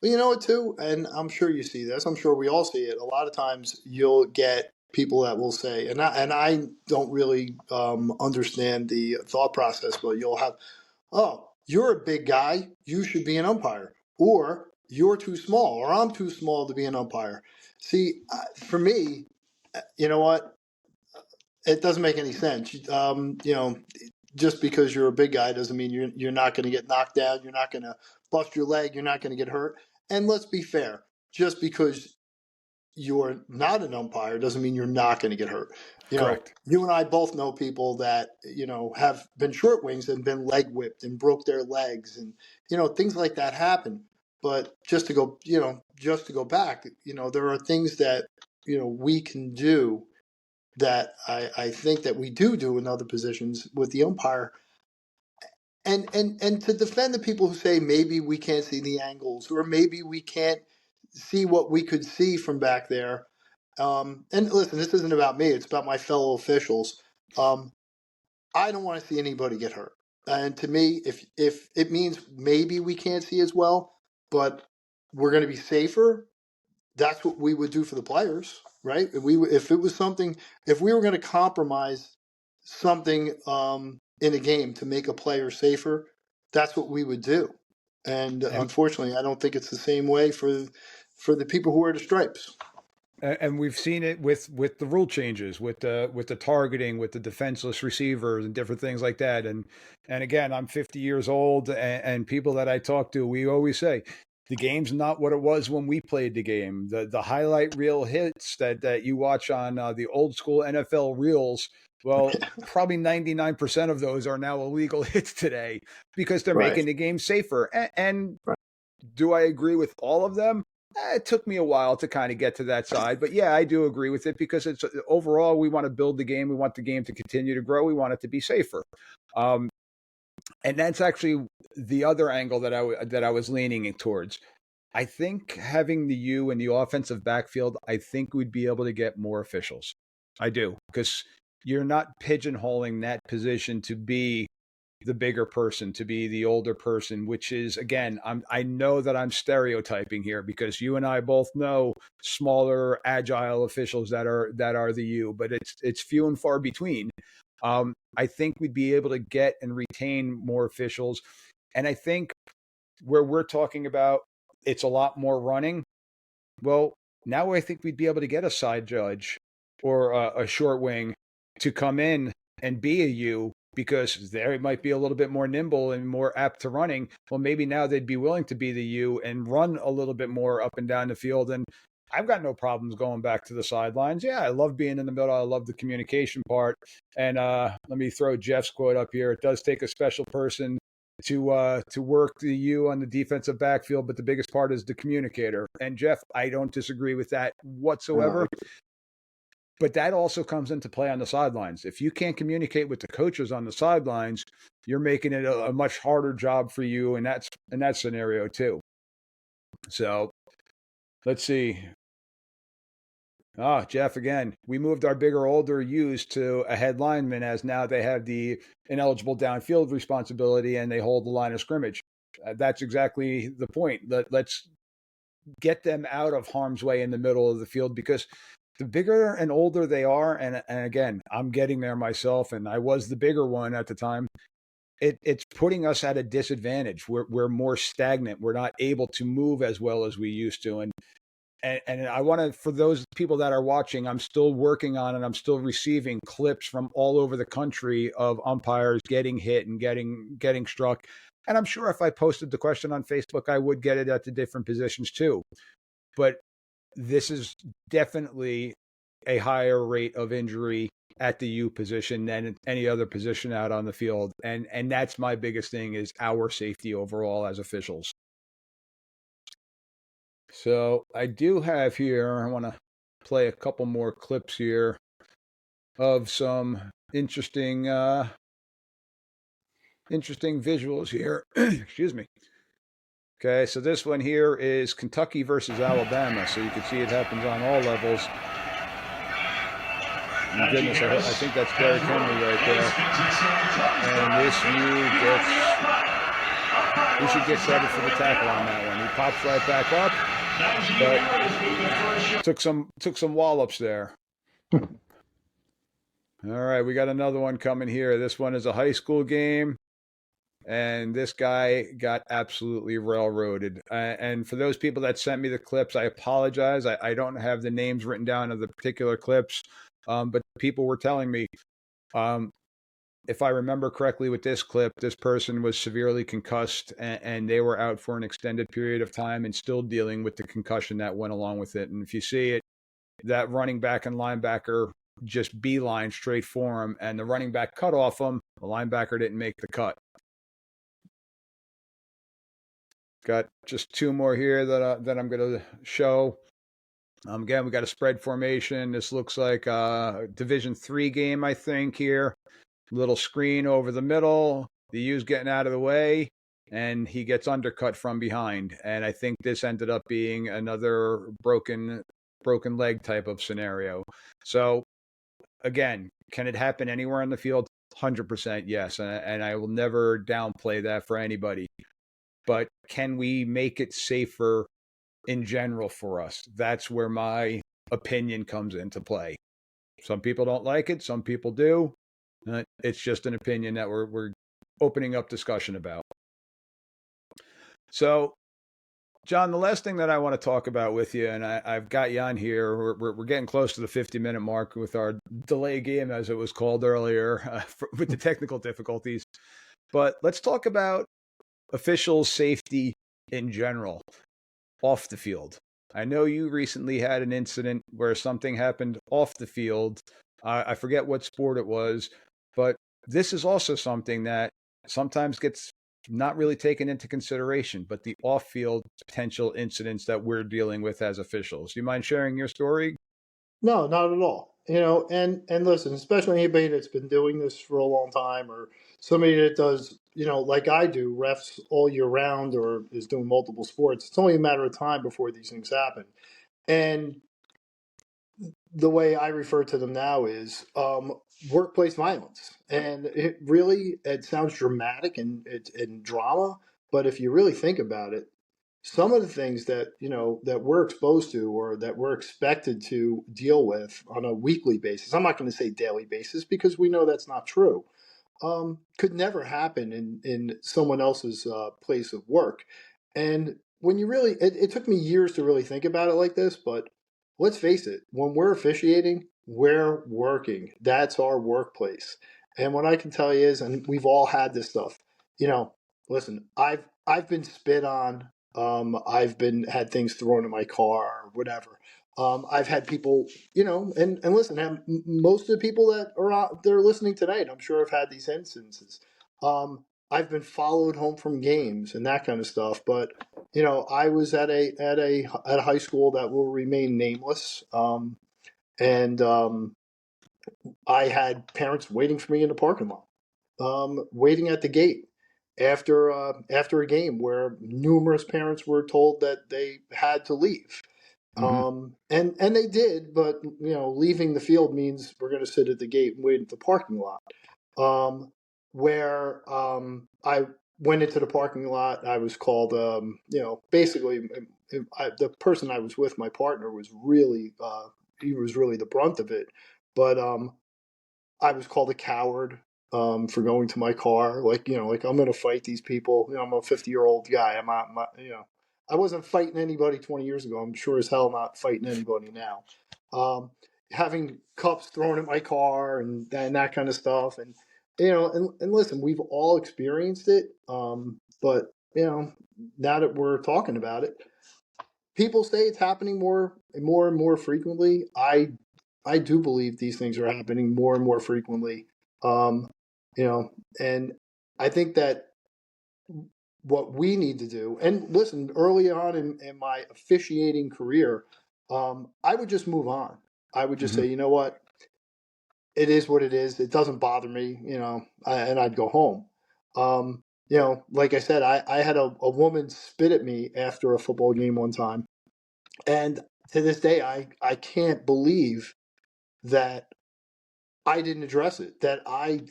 Well, you know what, too? And I'm sure you see this. I'm sure we all see it. A lot of times you'll get people that will say, and I don't really understand the thought process, but you'll have, oh, you're a big guy. You should be an umpire. or you're too small, or I'm too small to be an umpire. See, for me, you know what? It doesn't make any sense. Just because you're a big guy doesn't mean you're not going to get knocked down. You're not going to bust your leg. You're not going to get hurt. And let's be fair. Just because you're not an umpire doesn't mean you're not going to get hurt. Correct. You and I both know people that, have been short wings and been leg whipped and broke their legs, and, things like that happen. But just to go back, there are things that, we can do that I think that we do in other positions with the umpire. And to defend the people who say maybe we can't see the angles, or maybe we can't see what we could see from back there. And listen, this isn't about me; it's about my fellow officials. I don't want to see anybody get hurt. And to me, if it means maybe we can't see as well, but we're going to be safer, that's what we would do for the players, right? If it was something, if we were going to compromise something in a game to make a player safer, that's what we would do. And unfortunately, I don't think it's the same way for the people who wear the stripes. And we've seen it with the rule changes, with the targeting, with the defenseless receivers and different things like that. And again, I'm 50 years old, and people that I talk to, we always say, the game's not what it was when we played the game. The highlight reel hits that you watch on the old school NFL reels, well, probably 99% of those are now illegal hits today because they're making the game safer. And do I agree with all of them? It took me a while to kind of get to that side, but yeah, I do agree with it because it's overall we want to build the game. We want the game to continue to grow. We want it to be safer. And that's actually the other angle that I was leaning towards. I think having the U in the offensive backfield, I think we'd be able to get more officials. I do, because you're not pigeonholing that position to be the bigger person, to be the older person, which is, again, I know that I'm stereotyping here because you and I both know smaller, agile officials that are the U, but it's few and far between. I think we'd be able to get and retain more officials. And I think where we're talking about, it's a lot more running. Well, now I think we'd be able to get a side judge or a short wing to come in and be a U because they might be a little bit more nimble and more apt to running. Well, maybe now they'd be willing to be the U and run a little bit more up and down the field. And I've got no problems going back to the sidelines. Yeah, I love being in the middle. I love the communication part. And let me throw Jeff's quote up here. It does take a special person to work the U on the defensive backfield, but the biggest part is the communicator. And Jeff, I don't disagree with that whatsoever. But that also comes into play on the sidelines. If you can't communicate with the coaches on the sidelines, you're making it a much harder job for you in that scenario too. So let's see. Jeff, again, we moved our bigger, older U's to a head lineman as now they have the ineligible downfield responsibility and they hold the line of scrimmage. That's exactly the point. Let's get them out of harm's way in the middle of the field because the bigger and older they are, and again, I'm getting there myself, and I was the bigger one at the time, it's putting us at a disadvantage. We're more stagnant. We're not able to move as well as we used to. And I want to, for those people that are watching, I'm still working on and I'm still receiving clips from all over the country of umpires getting hit and getting struck. And I'm sure if I posted the question on Facebook, I would get it at the different positions too. But this is definitely a higher rate of injury at the U position than any other position out on the field. And that's my biggest thing is our safety overall as officials. So I do have here, I want to play a couple more clips here of some interesting visuals here. Excuse me. Okay, so this one here is Kentucky versus Alabama. So you can see it happens on all levels. And goodness, I think that's Derrick Henry right there. And this you should get credit for the tackle on that one. He pops right back up, but took some wallops there. All right, we got another one coming here. This one is a high school game. and this guy got absolutely railroaded. And for those people that sent me the clips, I apologize. I don't have the names written down of the particular clips, but people were telling me, if I remember correctly with this clip, this person was severely concussed, and they were out for an extended period of time and still dealing with the concussion that went along with it. And if you see it, that running back and linebacker just beeline straight for him, and the running back cut off him. The linebacker didn't make the cut. Got just two more here that I'm going to show. Again, we got a spread formation. This looks like a Division III game, I think, here. Little screen over the middle. The U's getting out of the way, and he gets undercut from behind. And I think this ended up being another broken leg type of scenario. So, again, can it happen anywhere on the field? 100% yes. And I will never downplay that for anybody. But can we make it safer in general for us? That's where my opinion comes into play. Some people don't like it. Some people do. It's just an opinion that we're opening up discussion about. So, John, the last thing that I want to talk about with you, and I've got you on here, we're getting close to the 50-minute mark with our delay game, as it was called earlier, with the technical difficulties. But let's talk about official safety in general, off the field. I know you recently had an incident where something happened off the field. I forget what sport it was, but this is also something that sometimes gets not really taken into consideration, but the off-field potential incidents that we're dealing with as officials. Do you mind sharing your story? No, not at all. And listen, especially anybody that's been doing this for a long time, or somebody that does, like I do, refs all year round, or is doing multiple sports. It's only a matter of time before these things happen. And the way I refer to them now is workplace violence. And it sounds dramatic and drama, but if you really think about it, some of the things that we're exposed to, or that we're expected to deal with on a weekly basis, I'm not going to say daily basis, because we know that's not true, could never happen in someone else's place of work. And when it took me years to really think about it like this, but let's face it, when we're officiating, we're working. That's our workplace. And what I can tell you is, and we've all had this stuff, listen, I've been spit on. I've had things thrown in my car or whatever. I've had people, and listen, most of the people that are out there listening tonight, I'm sure have had these instances. I've been followed home from games and that kind of stuff. But I was at a high school that will remain nameless, and I had parents waiting for me in the parking lot, waiting at the gate after a game where numerous parents were told that they had to leave. And they did, but leaving the field means we're going to sit at the gate and wait at the parking lot. Where I went into the parking lot, I was called, basically, the person I was with, my partner, was really, he was really the brunt of it. But I was called a coward for going to my car. Like I'm going to fight these people. I'm a 50-year-old guy. I wasn't fighting anybody 20 years ago. I'm sure as hell not fighting anybody now. Having cups thrown at my car and that kind of stuff. And listen, we've all experienced it. But now that we're talking about it, people say it's happening more and more frequently. I do believe these things are happening more and more frequently. Um, and I think that what we need to do, and listen, early on in my officiating career, I would just move on. I would just say, you know what, it is what it is. It doesn't bother me, and I'd go home. Like I said, I had a woman spit at me after a football game one time. And to this day, I can't believe that I didn't address it, that I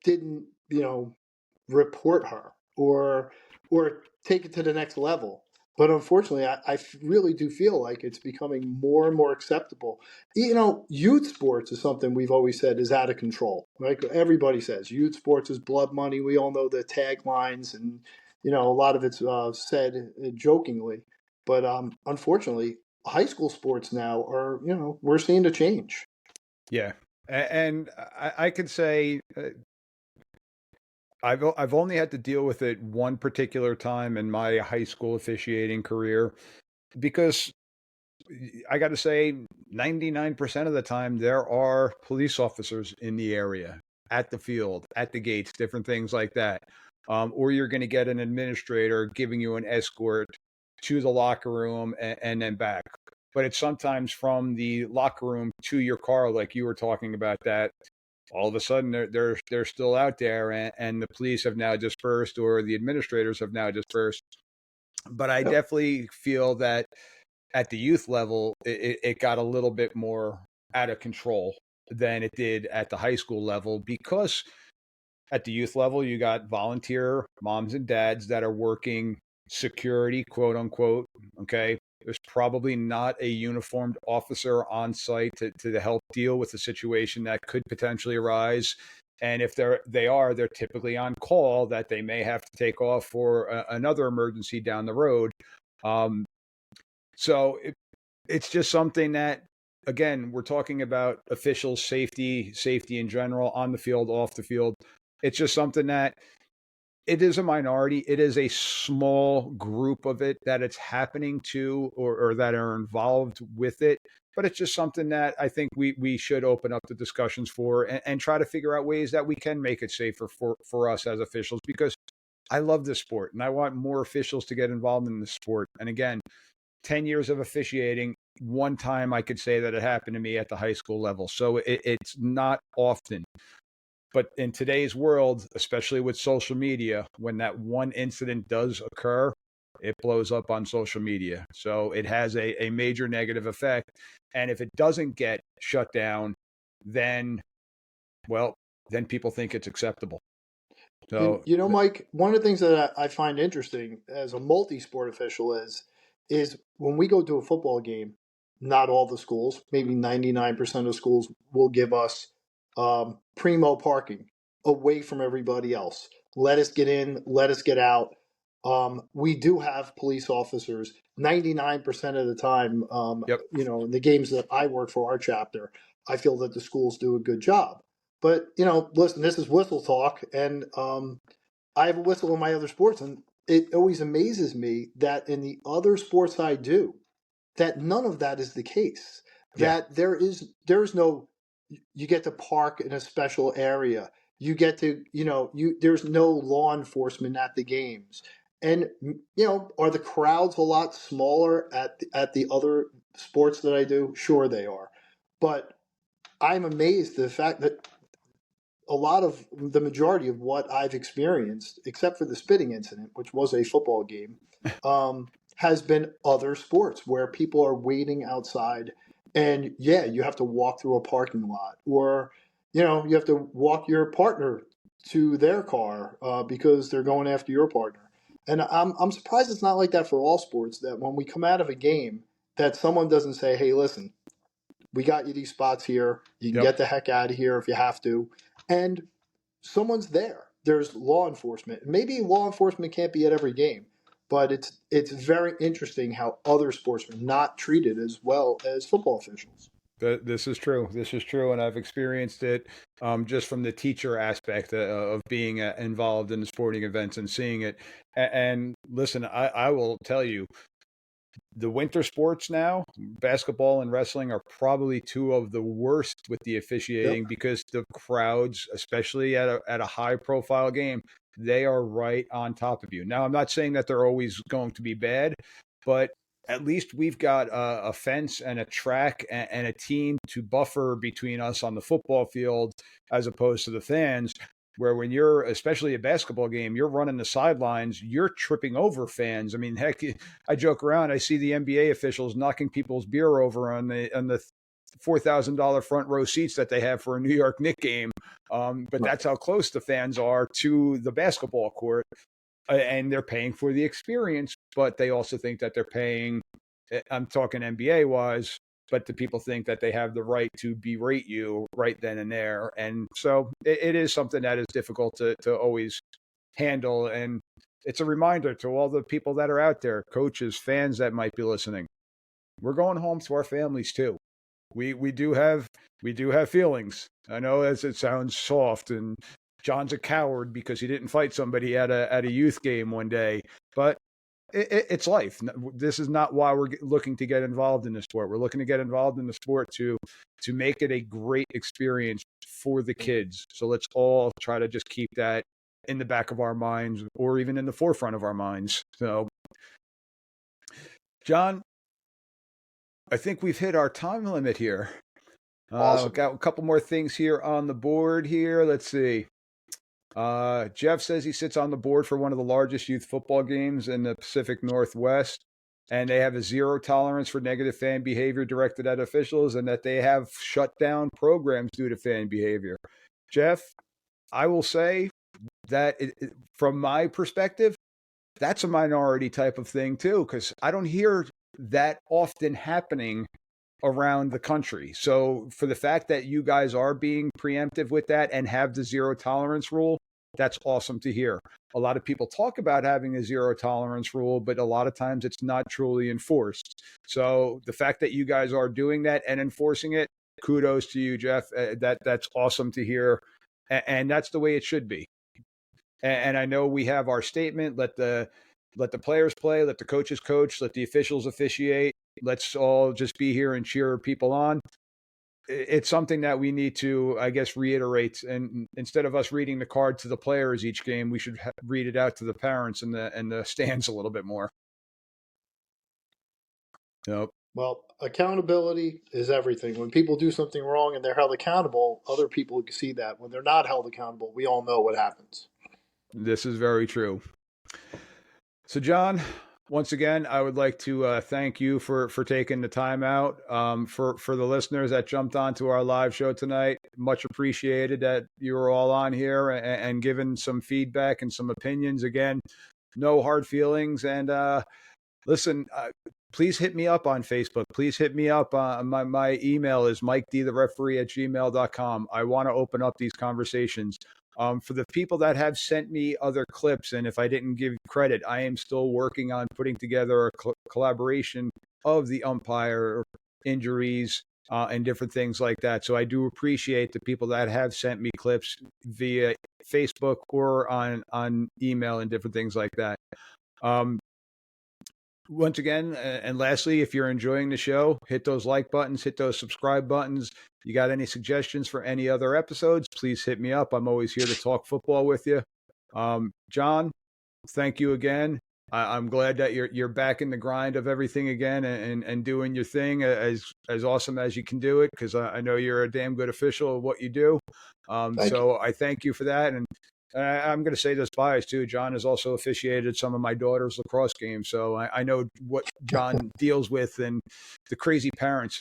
didn't, report her or take it to the next level. But unfortunately, I really do feel like it's becoming more and more acceptable. Youth sports is something we've always said is out of control. Like everybody says, youth sports is blood money. We all know the taglines, and a lot of it's said jokingly. But unfortunately, high school sports now are, we're seeing a change. Yeah. And I could say I've only had to deal with it one particular time in my high school officiating career because I got to say 99% of the time there are police officers in the area, at the field, at the gates, different things like that. Or you're going to get an administrator giving you an escort to the locker room and then back. But it's sometimes from the locker room to your car, like you were talking about that. All of a sudden, they're still out there, and the police have now dispersed, or the administrators have now dispersed. But I Yep. definitely feel that at the youth level, it got a little bit more out of control than it did at the high school level because at the youth level, you got volunteer moms and dads that are working security, quote unquote. Okay. There's probably not a uniformed officer on site to help deal with the situation that could potentially arise. And if they're typically on call that they may have to take off for another emergency down the road. Um, so it's just something that, again, we're talking about official safety in general, on the field, off the field. It's just something that it is a minority. It is a small group of it that it's happening to, or that are involved with it. But it's just something that I think we should open up the discussions for and try to figure out ways that we can make it safer for us as officials, because I love this sport and I want more officials to get involved in the sport. And again, 10 years of officiating, one time I could say that it happened to me at the high school level. So it's not often. But in today's world, especially with social media, when that one incident does occur, it blows up on social media. So it has a major negative effect. And if it doesn't get shut down, then, well, then people think it's acceptable. So, Mike, one of the things that I find interesting as a multi-sport official is when we go to a football game, not all the schools, maybe 99% of schools will give us primo parking away from everybody else. Let us get in, let us get out. We do have police officers 99% of the time. yep, In the games that I work for, our chapter, I feel that the schools do a good job. But listen, this is whistle talk, and I have a whistle in my other sports, and it always amazes me that in the other sports I do, that none of that is the case. yeah, That there's no, you get to park in a special area. You get to there's no law enforcement at the games, and are the crowds a lot smaller at the other sports that I do? Sure, they are, but I'm amazed at the fact that a lot of the majority of what I've experienced, except for the spitting incident, which was a football game, has been other sports where people are waiting outside, and yeah, you have to walk through a parking lot, or you have to walk your partner to their car because they're going after your partner. And I'm surprised it's not like that for all sports. That when we come out of a game, that someone doesn't say, "Hey, listen, we got you these spots here. You can yep. get the heck out of here if you have to." And someone's there. There's law enforcement. Maybe law enforcement can't be at every game, but it's very interesting how other sports are not treated as well as football officials. This is true. This is true, and I've experienced it just from the teacher aspect of being involved in the sporting events and seeing it. And listen, I will tell you, the winter sports now, basketball and wrestling, are probably two of the worst with the Yep. officiating because the crowds, especially at a high profile game, they are right on top of you. Now, I'm not saying that they're always going to be bad, but at least we've got a fence and a track and a team to buffer between us on the football field as opposed to the fans, where when you're, especially a basketball game, you're running the sidelines, you're tripping over fans. I mean, heck, I joke around. I see the NBA officials knocking people's beer over on the $4,000 front row seats that they have for a New York Knicks game. But Right. that's how close the fans are to the basketball court. and they're paying for the experience, but they also think that they're paying, I'm talking NBA wise, but the people think that they have the right to berate you right then and there. And so it is something that is difficult to always handle. And it's a reminder to all the people that are out there, coaches, fans that might be listening. We're going home to our families too. We do have feelings. I know as it sounds soft, and John's a coward because he didn't fight somebody at a youth game one day, but it's life. This is not why we're looking to get involved in the sport. We're looking to get involved in the sport to make it a great experience for the kids. So let's all try to just keep that in the back of our minds, or even in the forefront of our minds. So, John, I think we've hit our time limit here. Awesome. Got a couple more things here on the board here. Let's see. Jeff says he sits on the board for one of the largest youth football games in the Pacific Northwest, and they have a zero tolerance for negative fan behavior directed at officials, and that they have shut down programs due to fan behavior. Jeff, I will say that from my perspective, that's a minority type of thing too, because I don't hear that often happening around the country. So for the fact that you guys are being preemptive with that and have the zero tolerance rule, that's awesome to hear. A lot of people talk about having a zero tolerance rule, but a lot of times it's not truly enforced. So the fact that you guys are doing that and enforcing it, kudos to you, Jeff. That's awesome to hear. And that's the way it should be. And I know we have our statement, let the players play, let the coaches coach, let the officials officiate. Let's all just be here and cheer people on. It's something that we need to, I guess, reiterate. And instead of us reading the card to the players each game, we should read it out to the parents and the stands a little bit more. Nope. Well, accountability is everything. When people do something wrong and they're held accountable, other people can see that. When they're not held accountable, we all know what happens. This is very true. So, John, once again, I would like to thank you for taking the time out. For the listeners that jumped onto our live show tonight, much appreciated that you were all on here and giving some feedback and some opinions. Again, no hard feelings. And listen, please hit me up on Facebook. Please hit me up. My email is mikethereferee@gmail.com. I want to open up these conversations. For the people that have sent me other clips, and if I didn't give credit, I am still working on putting together a collaboration of the umpire injuries and different things like that. So I do appreciate the people that have sent me clips via Facebook or on email and different things like that. Once again, and lastly, if you're enjoying the show, hit those like buttons, hit those subscribe buttons. You got any suggestions for any other episodes, please hit me up. I'm always here to talk football with you. John, thank you again. I'm glad that you're back in the grind of everything again and doing your thing as awesome as you can do it, because I know you're a damn good official of what you do. So I thank you for that. And I'm going to say this bias too. John has also officiated some of my daughter's lacrosse games, so I know what John deals with and the crazy parents.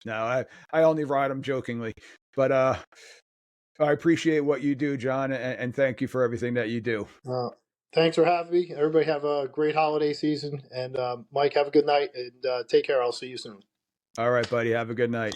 No, I only ride them jokingly, but I appreciate what you do, John, and thank you for everything that you do. Thanks for having me. Everybody have a great holiday season, and Mike, have a good night, and take care. I'll see you soon. All right, buddy. Have a good night.